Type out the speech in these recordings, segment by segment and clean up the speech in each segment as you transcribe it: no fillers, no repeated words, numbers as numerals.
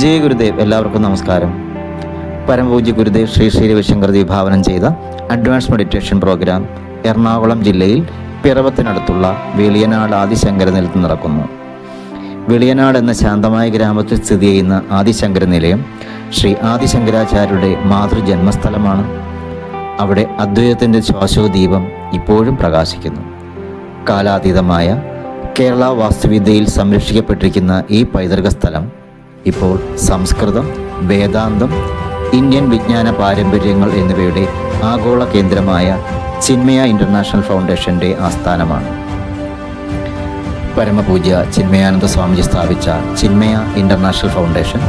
ജയ ഗുരുദേവ്. എല്ലാവർക്കും നമസ്കാരം. പരമപൂജ്യ ഗുരുദേവ് ശ്രീ ശ്രീ രവിശങ്കർ വിഭാവനം ചെയ്ത അഡ്വാൻസ് മെഡിറ്റേഷൻ പ്രോഗ്രാം എറണാകുളം ജില്ലയിൽ പിറവത്തിനടുത്തുള്ള വെളിയനാട് ആദിശങ്കര നിലത്ത് നടക്കുന്നു. വെളിയനാട് എന്ന ശാന്തമായ ഗ്രാമത്തിൽ സ്ഥിതി ചെയ്യുന്ന ആദിശങ്കര നിലയം ശ്രീ ആദിശങ്കരാചാര്യരുടെ മാതൃജന്മസ്ഥലമാണ്. അവിടെ അദ്വൈതത്തിൻ്റെ ശ്വാസോദീപം ഇപ്പോഴും പ്രകാശിക്കുന്നു. കാലാതീതമായ കേരള വാസ്തുവിദ്യയിൽ സംരക്ഷിക്കപ്പെട്ടിരിക്കുന്ന ഈ പൈതൃക സ്ഥലം ഇപ്പോൾ സംസ്കൃതം, വേദാന്തം, ഇന്ത്യൻ വിജ്ഞാന പാരമ്പര്യങ്ങൾ എന്നിവയുടെ ആഗോള കേന്ദ്രമായ ചിന്മയ ഇൻ്റർനാഷണൽ ഫൗണ്ടേഷൻ്റെ ആസ്ഥാനമാണ്. പരമപൂജ്യ ചിന്മയാനന്ദ സ്വാമിജി സ്ഥാപിച്ച ചിന്മയ ഇൻ്റർനാഷണൽ ഫൗണ്ടേഷൻ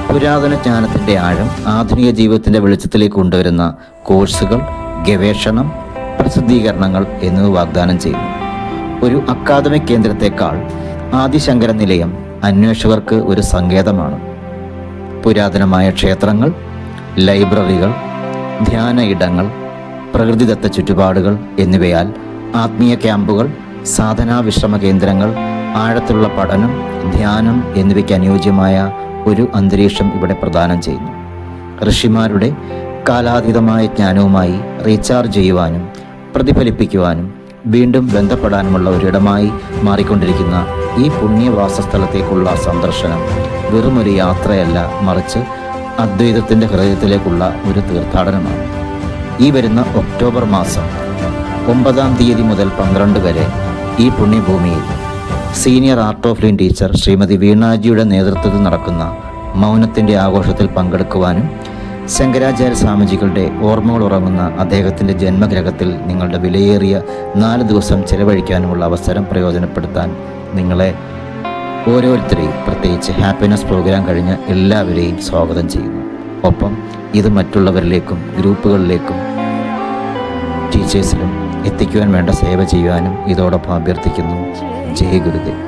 പുരാതന ജ്ഞാനത്തിൻ്റെ ആഴം ആധുനിക ജീവിതത്തിൻ്റെ വെളിച്ചത്തിലേക്ക് കൊണ്ടുവരുന്ന കോഴ്സുകൾ, ഗവേഷണം, പ്രസിദ്ധീകരണങ്ങൾ എന്നിവ വാഗ്ദാനം ചെയ്യുന്നു. ഒരു അക്കാദമിക് കേന്ദ്രത്തെക്കാൾ ആദിശങ്കര നിലയം അന്വേഷകർക്ക് ഒരു സങ്കേതമാണ്. പുരാതനമായ ക്ഷേത്രങ്ങൾ, ലൈബ്രറികൾ, ധ്യാന ഇടങ്ങൾ, പ്രകൃതിദത്ത ചുറ്റുപാടുകൾ എന്നിവയാൽ ആത്മീയ ക്യാമ്പുകൾ, സാധനാ വിശ്രമ കേന്ദ്രങ്ങൾ, ആഴത്തിലുള്ള പഠനം, ധ്യാനം എന്നിവയ്ക്ക് അനുയോജ്യമായ ഒരു അന്തരീക്ഷം ഇവിടെ പ്രദാനം ചെയ്യുന്നു. ഋഷിമാരുടെ കാലാതീതമായ ജ്ഞാനവുമായി റീചാർജ് ചെയ്യുവാനും പ്രതിഫലിപ്പിക്കുവാനും വീണ്ടും ബന്ധപ്പെടാനുമുള്ള ഒരിടമായി മാറിക്കൊണ്ടിരിക്കുന്ന ഈ പുണ്യവാസസ്ഥലത്തേക്കുള്ള സന്ദർശനം വെറുമൊരു യാത്രയല്ല, മറിച്ച് അദ്വൈതത്തിൻ്റെ ഹൃദയത്തിലേക്കുള്ള ഒരു തീർത്ഥാടനമാണ്. ഈ വരുന്ന ഒക്ടോബർ മാസം 9-ാം തീയതി മുതൽ 12 വരെ ഈ പുണ്യഭൂമിയിൽ senior Art of Living teacher Shrimati വീണാജിയുടെ നേതൃത്വത്തിൽ നടക്കുന്ന മൗനത്തിൻ്റെ ആഘോഷത്തിൽ പങ്കെടുക്കുവാനും ശങ്കരാചാര്യ സ്വാമിജികളുടെ ഓർമ്മകൾ ഉറങ്ങുന്ന അദ്ദേഹത്തിൻ്റെ ജന്മഗ്രഹത്തിൽ നിങ്ങളുടെ വിലയേറിയ 4 ദിവസം ചെലവഴിക്കാനുമുള്ള അവസരം പ്രയോജനപ്പെടുത്താൻ നിങ്ങളെ ഓരോരുത്തരെയും, പ്രത്യേകിച്ച് ഹാപ്പിനെസ് പ്രോഗ്രാം കഴിഞ്ഞ എല്ലാവരെയും സ്വാഗതം ചെയ്യുന്നു. ഒപ്പം ഇത് മറ്റുള്ളവരിലേക്കും ഗ്രൂപ്പുകളിലേക്കും ടീച്ചേഴ്സിലും എത്തിക്കുവാൻ വേണ്ട സേവ ചെയ്യുവാനും ഇതോടൊപ്പം അഭ്യർത്ഥിക്കുന്നു. ജയ ഗുരുദേവ്.